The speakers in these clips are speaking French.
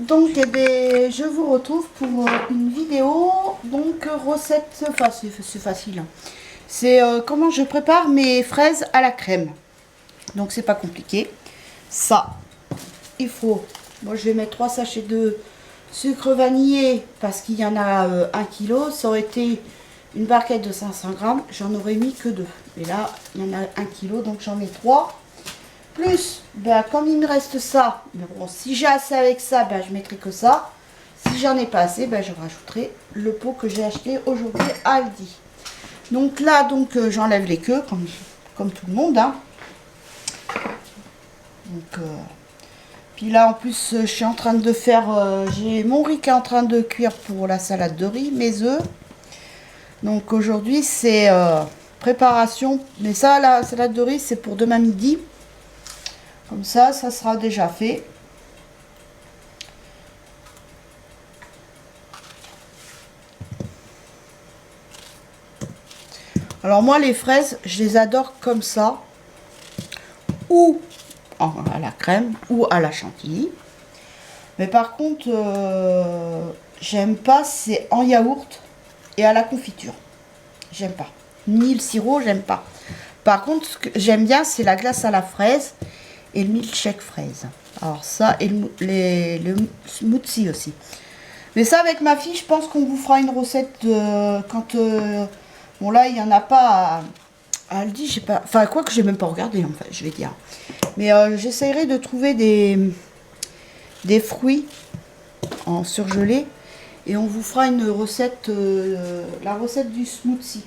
Donc eh bien, je vous retrouve pour une vidéo, donc recette, enfin c'est facile, hein. C'est comment je prépare mes fraises à la crème. Donc c'est pas compliqué. Ça, il faut, moi je vais mettre 3 sachets de sucre vanillé parce qu'il y en a 1 kg. Ça aurait été une barquette de 500 grammes, j'en aurais mis que 2. Et là, il y en a 1 kg, donc j'en mets 3. Plus, ben, comme il me reste ça, ben bon, si j'ai assez avec ça, ben, je mettrai que ça. Si j'en ai pas assez, ben, je rajouterai le pot que j'ai acheté aujourd'hui à Aldi. Donc là, donc j'enlève les queues, comme tout le monde, hein. Donc, puis là, en plus, je suis en train de faire, j'ai mon riz qui est en train de cuire pour la salade de riz, mes œufs. Donc aujourd'hui, c'est préparation. Mais ça, la salade de riz, c'est pour demain midi. Comme ça sera déjà fait. Alors moi, les fraises, je les adore comme ça. Ou à la crème, ou à la chantilly. Mais par contre, j'aime pas, c'est en yaourt et à la confiture. J'aime pas. Ni le sirop, j'aime pas. Par contre, ce que j'aime bien, c'est la glace à la fraise et le milkshake fraise. Alors ça, et le smoothie aussi. Mais ça, avec ma fille, je pense qu'on vous fera une recette quand... bon, là, il n'y en a pas à Aldi. J'ai pas... Enfin, quoi que j'ai même pas regardé, en fait, je vais dire. Mais j'essayerai de trouver des fruits en surgelé. Et on vous fera une recette, la recette du smoothie.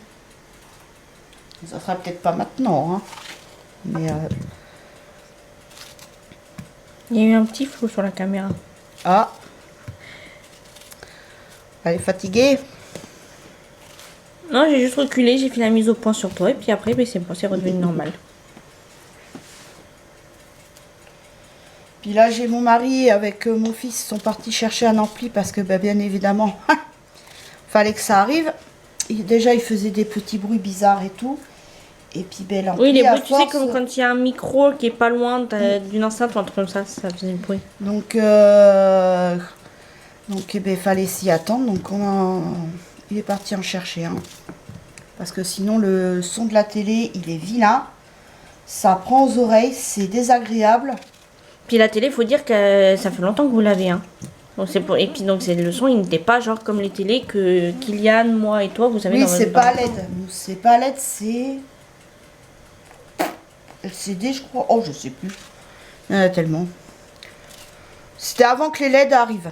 Ça sera peut-être pas maintenant, hein. Mais... Il y a eu un petit flou sur la caméra. Ah, elle est fatiguée. Non, j'ai juste reculé, j'ai fait la mise au point sur toi et puis après, ben, c'est bon, c'est redevenu normal. Puis là, j'ai mon mari avec mon fils sont partis chercher un ampli parce que, bah, bien évidemment, fallait que ça arrive. Déjà, il faisait des petits bruits bizarres et tout. Et puis, ben, l'ampli, Oui, les à bruits, tu sais, force... comme quand il y a un micro qui est pas loin d'une enceinte ou un truc comme ça faisait du bruit. Donc, eh ben, fallait s'y attendre. Donc, il est parti en chercher un. Parce que sinon, le son de la télé, il est vilain. Ça prend aux oreilles, c'est désagréable. Puis la télé, faut dire que ça fait longtemps que vous l'avez, hein. Donc c'est pour... Et puis donc c'est le son, il n'était pas genre comme les télés que Kylian, moi et toi, vous avez Oui, dans c'est votre... pas LED. C'est pas LED, c'est... LCD, je crois. Oh, je sais plus. Il y en a tellement. C'était avant que les LED arrivent.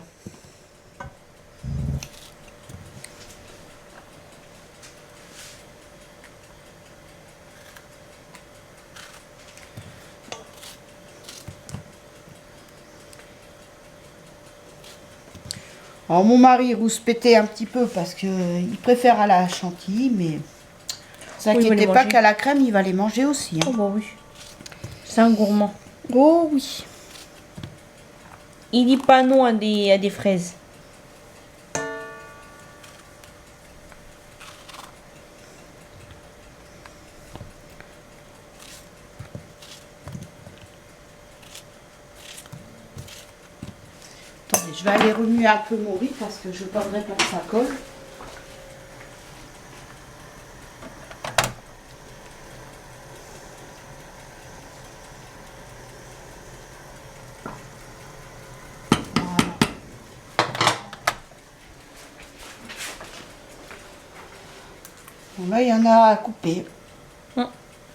Alors, mon mari rouspétait un petit peu parce qu'il préfère à la chantilly, mais ne vous inquiétez pas qu'à la crème, il va les manger aussi, hein. Oh bah oui. C'est un gourmand. Oh oui. Il dit pas non à des fraises. Attendez, je vais aller remuer un peu mon riz parce que je ne voudrais pas que ça colle. Bon, là, il y en a à couper.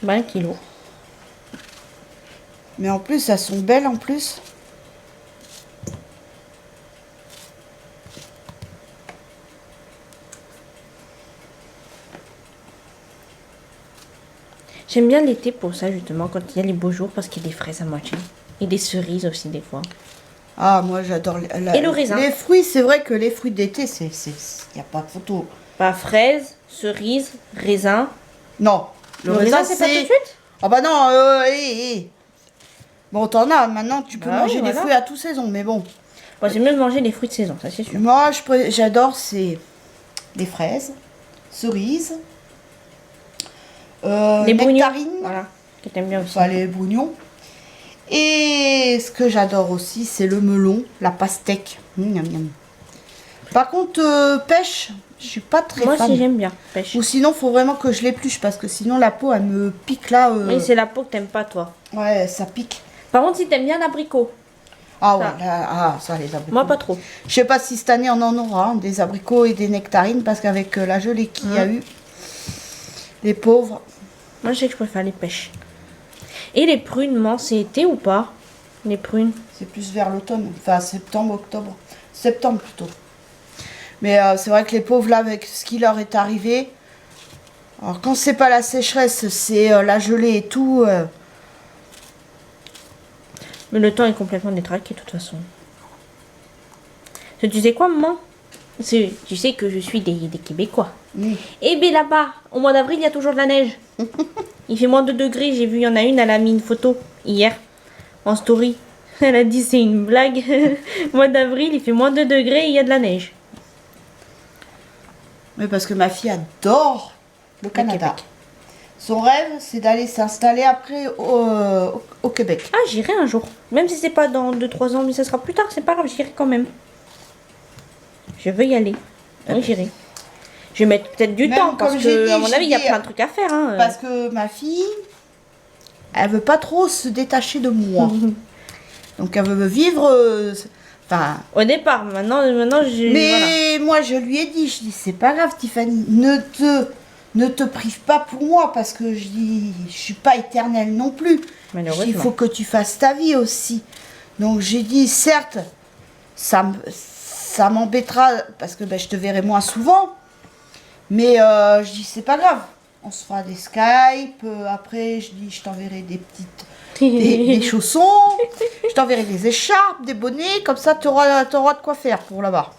20 kilos. Mais en plus, elles sont belles en plus. J'aime bien l'été pour ça justement, quand il y a les beaux jours, parce qu'il y a des fraises à moitié. Et des cerises aussi des fois. Ah, moi j'adore Et le raisin. Les fruits. C'est vrai que les fruits d'été, il n'y a pas de photo. Pas fraises, cerises, raisin. Non, Le raisin, c'est pas tout de suite? Ah bah non, Bon, t'en as, maintenant tu peux Bah manger oui, des voilà. fruits à toute saison, mais bon. Moi, j'aime mieux de manger les fruits de saison, ça c'est sûr. Moi, j'adore, c'est les fraises, cerises, Les brugnons. nectarines, Voilà, que t'aimes bien aussi. enfin les brougnons, Et ce que j'adore aussi, c'est le melon, la pastèque. Miam, miam. Par contre, pêche, je suis pas très Moi fan. aussi j'aime bien, pêche. Ou sinon, faut vraiment que je l'épluche parce que sinon la peau, elle me pique là. Oui, c'est la peau que t'aimes pas, toi. Ouais, ça pique. Par contre, si t'aimes bien l'abricot. Ah ouais, Ça. ça, les abricots. Moi, pas trop. Je sais pas si cette année on en aura, hein, des abricots et des nectarines, parce qu'avec la gelée qu'il y a eu, les pauvres. Moi, je sais que je préfère les pêches. Et les prunes, man, c'est été ou pas? Les prunes. C'est plus vers l'automne, enfin septembre, octobre. Septembre plutôt. Mais c'est vrai que les pauvres là, avec ce qui leur est arrivé, alors quand c'est pas la sécheresse, c'est la gelée et tout. Mais le temps est complètement détraqué, de toute façon. Tu sais quoi, maman? Tu sais que je suis des Québécois. Et bien là-bas, au mois d'avril, il y a toujours de la neige. Il fait moins de degrés. J'ai vu, il y en a une, elle a mis une photo hier en story. Elle a dit c'est une blague. Mois d'avril, il fait moins de degrés et il y a de la neige. Mais parce que ma fille adore le Canada. Québec. Son rêve, c'est d'aller s'installer après au Québec. Ah, j'irai un jour. Même si c'est pas dans 2-3 ans, mais ça sera plus tard, c'est pas grave, j'irai quand même. Je veux y aller. Oui, j'irai. Je vais mettre peut-être du Même temps parce comme j'ai que, dit, à mon j'ai avis, il y a dit, plein de trucs à faire. Hein. Parce que ma fille, elle veut pas trop se détacher de moi. Donc elle veut vivre. Enfin. Au départ, maintenant je. Mais moi, je lui ai dit, c'est pas grave, Tiffany, ne te prive pas pour moi parce que je suis pas éternelle non plus. Malheureusement. Il faut que tu fasses ta vie aussi. Donc j'ai dit, certes, ça m'embêtera parce que je te verrai moins souvent. Mais je dis, c'est pas grave. On se fera des Skype. Après, je dis, je t'enverrai des petites. Des chaussons. Je t'enverrai des écharpes, des bonnets. Comme ça, tu auras de quoi faire pour là-bas.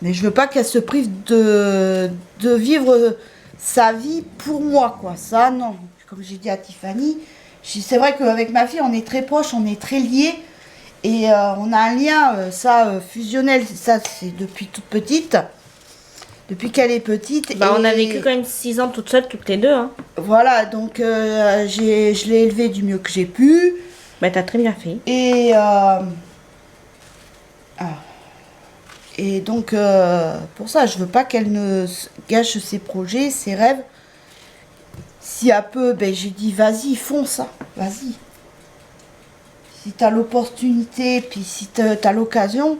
Mais je veux pas qu'elle se prive de vivre sa vie pour moi, quoi. Ça, non. Comme j'ai dit à Tiffany, c'est vrai qu'avec ma fille, on est très proches, on est très liés. Et on a un lien, fusionnel. Ça, c'est depuis toute petite. Depuis qu'elle est petite. Bah, on a vécu quand même 6 ans toutes seules, toutes les deux. Hein. Voilà, donc je l'ai élevée du mieux que j'ai pu. Bah, t'as très bien fait. Et donc, pour ça, je veux pas qu'elle ne gâche ses projets, ses rêves. Si elle peut, j'ai dit, vas-y, fonce, hein, vas-y. Si tu as l'opportunité, puis si tu as l'occasion,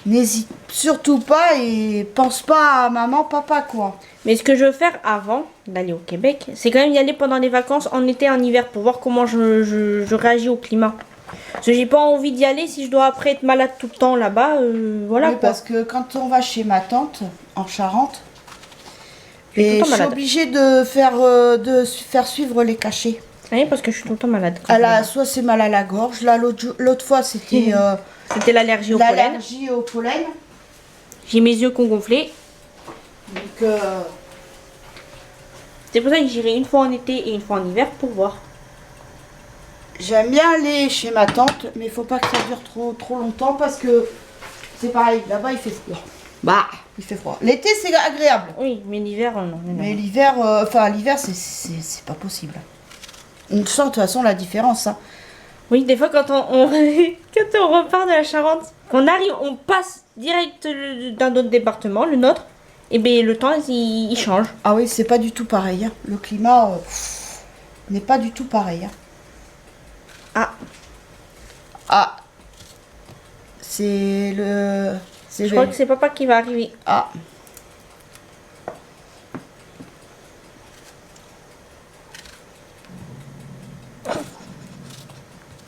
n'hésite surtout pas et pense pas à maman, papa, quoi. Mais ce que je veux faire avant d'aller au Québec, c'est quand même y aller pendant les vacances, en été, en hiver, pour voir comment je réagis au climat. Parce que j'ai pas envie d'y aller si je dois après être malade tout le temps là-bas, voilà. Oui, parce que quand on va chez ma tante, en Charente, et je suis obligée de faire suivre les cachets. Oui, parce que je suis tout le temps malade. Soit c'est mal à la gorge, là l'autre fois c'était... C'était l'allergie au pollen. L'allergie au pollen. J'ai mes yeux qui ont gonflé. Donc... C'est pour ça que j'irai une fois en été et une fois en hiver pour voir. J'aime bien aller chez ma tante, mais il faut pas que ça dure trop longtemps parce que c'est pareil, là-bas il fait froid. Bah, il fait froid. L'été c'est agréable. Oui, mais l'hiver, non. Mais l'hiver, l'hiver c'est pas possible. On sent de toute façon la différence. Hein. Oui, des fois quand on repart de la Charente, qu'on arrive, on passe direct dans notre département, le nôtre, et bien le temps il change. Ah oui, c'est pas du tout pareil. Hein. Le climat n'est pas du tout pareil. Hein. Ah, c'est le... Je crois que c'est papa qui va arriver. Ah.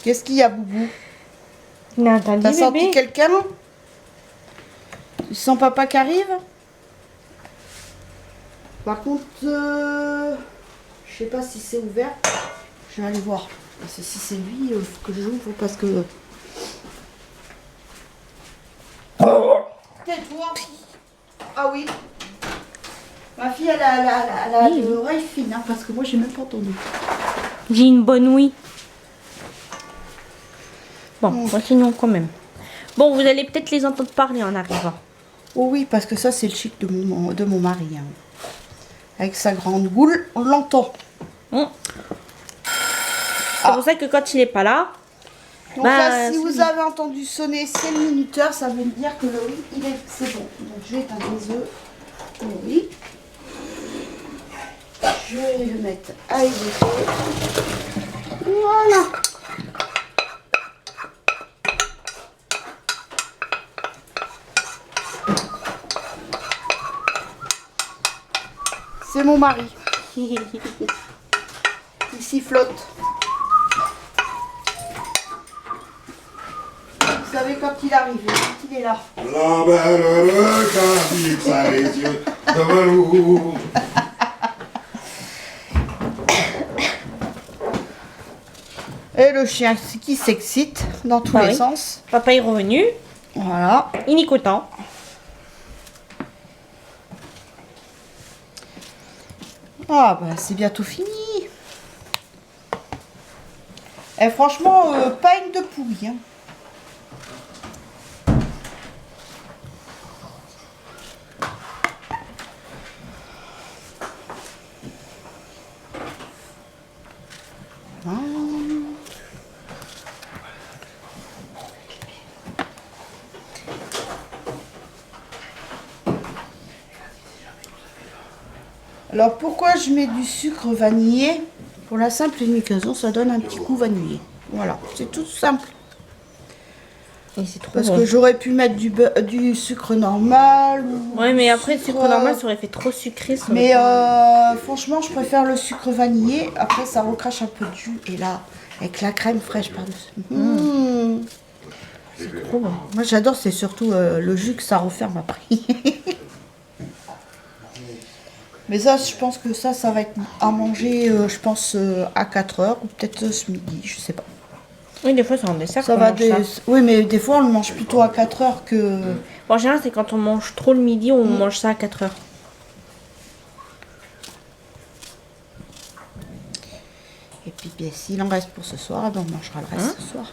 Qu'est-ce qu'il y a, Boubou? T'as senti quelqu'un? Tu sens papa qui arrive? Par contre, je sais pas si c'est ouvert. Je vais aller voir. Parce que si c'est lui, il faut que j'ouvre parce que... Tais-toi. Ah oui. Ma fille, elle a l'oreille fine, hein, parce que moi, j'ai même pas entendu. J'ai une bonne ouïe. Bon, continuons quand même. Bon, vous allez peut-être les entendre parler en arrivant. Oh oui, parce que ça, c'est le chic de mon mari. Hein. Avec sa grande goule, on l'entend. C'est pour ça que quand il est pas là, Donc là, si vous avez entendu sonner, c'est le minuteur, ça veut dire que le riz, c'est bon. Donc je vais éteindre les œufs au riz. Je vais le mettre à égoutter. Voilà. C'est mon mari. Il sifflote. Vous savez quand il arrive, quand il est là. La belle regarde, ça les yeux de velours. Et le chien qui s'excite dans tous les sens. Papa est revenu. Voilà. Il est content. Ah bah c'est bientôt fini. Et franchement, pas une de pourrie. Hein. Alors pourquoi je mets du sucre vanillé? Pour la simple et unique raison, ça donne un petit goût vanillé. Voilà, c'est tout simple. Et c'est trop Parce bon. que j'aurais pu mettre du sucre normal. Ouais, mais après, le sucre normal, ça aurait fait trop sucré. Mais franchement, je préfère le sucre vanillé. Après, ça recrache un peu de jus. Et là, avec la crème fraîche par-dessus. C'est trop bon. Moi, j'adore, c'est surtout le jus que ça referme après. Mais ça, je pense que ça va être à manger, je pense, à 4 heures. Ou peut-être ce midi, je sais pas. Oui, des fois, c'est en dessert. Ça va Oui, mais des fois, on le mange plutôt à 4 heures que... Bon, en général, c'est quand on mange trop le midi, on mange ça à 4 heures. Et puis, bien, s'il en reste pour ce soir, eh ben, on mangera le reste ce soir.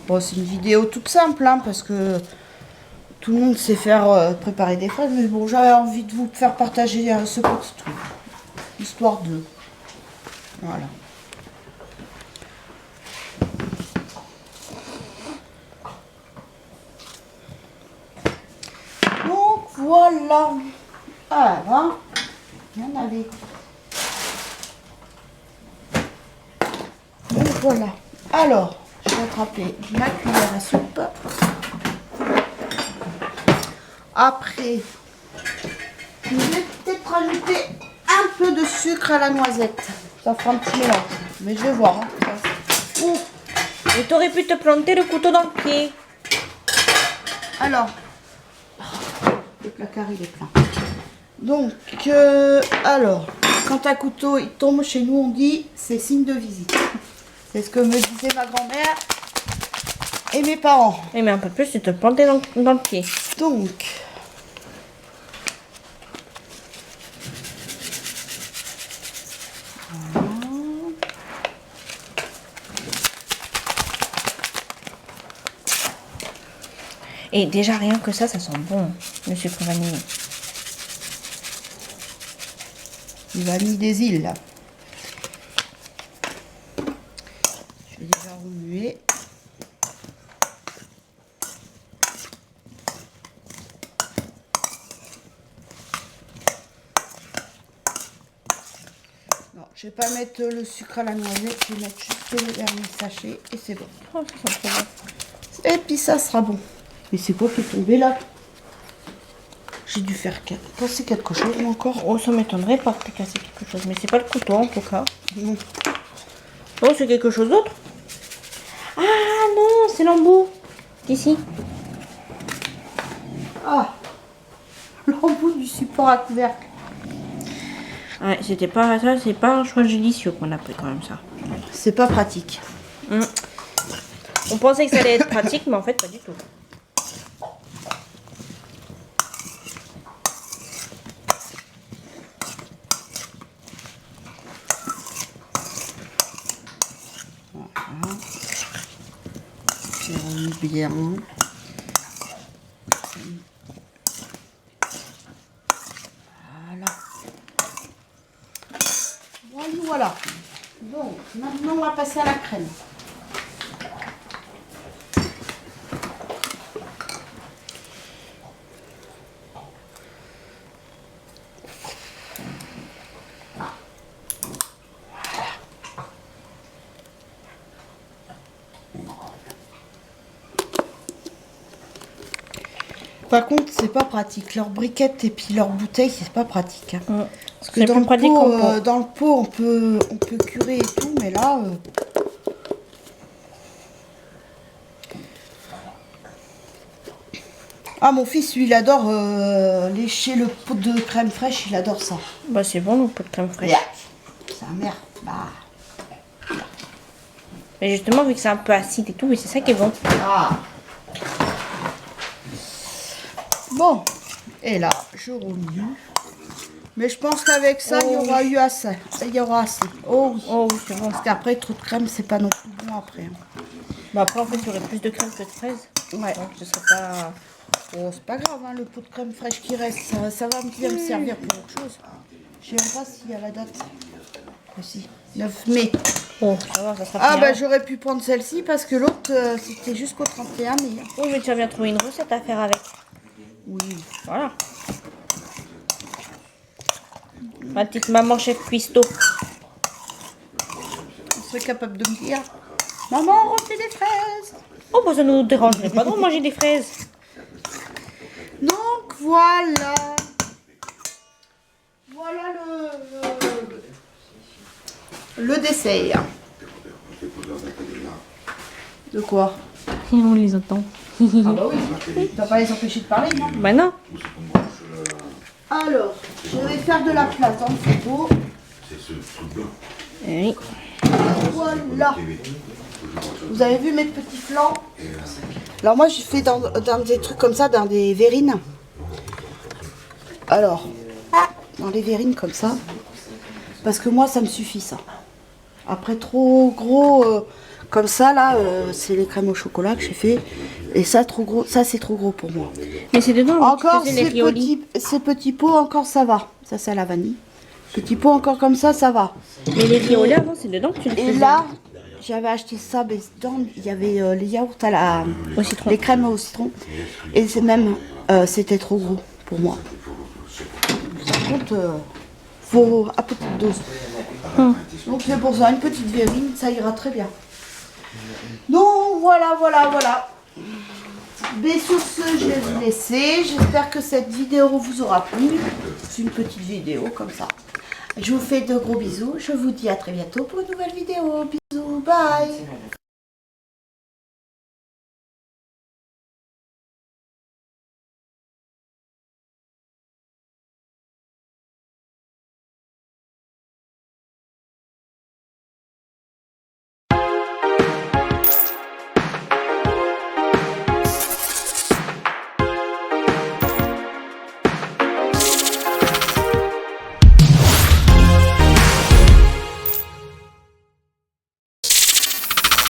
Bon, c'est une vidéo toute simple, hein, parce que tout le monde sait faire préparer des fraises, mais bon, j'avais envie de vous faire partager ce petit truc, histoire de... Voilà. Donc, voilà. Ah, ben, il y en avait. Donc, voilà. Alors... Je vais attraper ma cuillère à soupe. Après, je vais peut-être rajouter un peu de sucre à la noisette. Ça fera un petit mélange. Mais je vais voir. Hein. Et t'aurais pu te planter le couteau dans le pied. Alors, le placard il est plein. Donc, alors, quand un couteau il tombe chez nous, on dit c'est signe de visite. C'est ce que me disait ma grand-mère et mes parents. Oui, mais un peu plus, tu te plantais dans le pied. Donc, voilà. Et déjà, rien que ça sent bon, le sucre vanillé. Du vanille des îles, là. Je vais déjà remuer. Non, je vais pas mettre le sucre à la noisette, je vais mettre juste le dernier sachet et c'est bon. Oh, ça sent trop bon. Et puis ça sera bon. Mais c'est quoi qui est tombé là? J'ai dû faire casser quelque chose encore. Oh, ça m'étonnerait pas que tu cassé quelque chose, mais c'est pas le couteau en tout cas. Non. Oh, c'est quelque chose d'autre? Ah non, c'est l'embout. Ici. Ah, l'embout du support à couvercle. Ouais, c'était pas ça, c'est pas un choix judicieux qu'on a pris quand même ça. C'est pas pratique. On pensait que ça allait être pratique, mais en fait pas du tout. Voilà. Je remue bien. Voilà. Voilà. Donc, maintenant, on va passer à la crème. Par contre, c'est pas pratique. Leur briquette et puis leur bouteille, c'est pas pratique. Hein. Parce que dans le pot, on peut curer et tout, mais là... Ah, mon fils, lui, il adore lécher le pot de crème fraîche, il adore ça. Bah, c'est bon, le pot de crème fraîche. Sa mère, bah... Mais justement, vu que c'est un peu acide et tout, c'est ça qui est bon. Ah. Bon, et là, je remue. Mais je pense qu'avec ça, il y aura eu assez. Il y aura assez. Oh oui, c'est bon. Parce qu'après, trop de crème, c'est pas non plus bon après. Hein. Bah après, en fait, il y aurait plus de crème que de fraises. Ouais. Donc, ce serait pas... Oh, c'est pas grave, hein, le pot de crème fraîche qui reste. Ça va bien me servir pour autre chose. Je sais même pas s'il y a la date. Aussi. 9 mai. Oh, ça va, ça sera Ah, fini bah avant. j'aurais pu prendre celle-ci parce que l'autre, c'était jusqu'au 31 mai. Oui, mais tu as bien trouvé une recette à faire avec. Oui. Voilà. Ma petite maman chef cuistot. On serait capable de me dire, maman, on refait des fraises. Oh, bah ça nous dérangerait pas de manger des fraises. Donc voilà. Voilà le dessert. De quoi? On les entend. Ah bah oui. T'as pas les empêcher de parler, non? Bah non. Alors, je vais faire de la place dans le frigo. Oui. Voilà. Vous avez vu mes petits flancs? Alors moi, je fais dans des trucs comme ça, dans des verrines. Alors, dans les verrines comme ça. Parce que moi, ça me suffit, ça. Après, trop gros, comme ça, là, c'est les crèmes au chocolat que j'ai fait. Et ça, trop gros, ça, c'est trop gros pour moi. Mais c'est dedans. Encore, tu faisais les riolis. ces petits pots, encore, ça va. Ça, c'est à la vanille. Petits pots, encore comme ça va. Mais les riolis avant, c'est dedans que tu les Et faisais. là, j'avais acheté ça, mais dedans, il y avait les yaourts à la... Au citron. Les crèmes au citron. Et c'est même, c'était trop gros pour moi. Par contre, faut à petite dose. Donc c'est pour ça, une petite verrine, ça ira très bien. Donc voilà. Mais sur ce, je vais vous laisser. J'espère que cette vidéo vous aura plu. C'est une petite vidéo comme ça. Je vous fais de gros bisous. Je vous dis à très bientôt pour une nouvelle vidéo. Bisous, bye.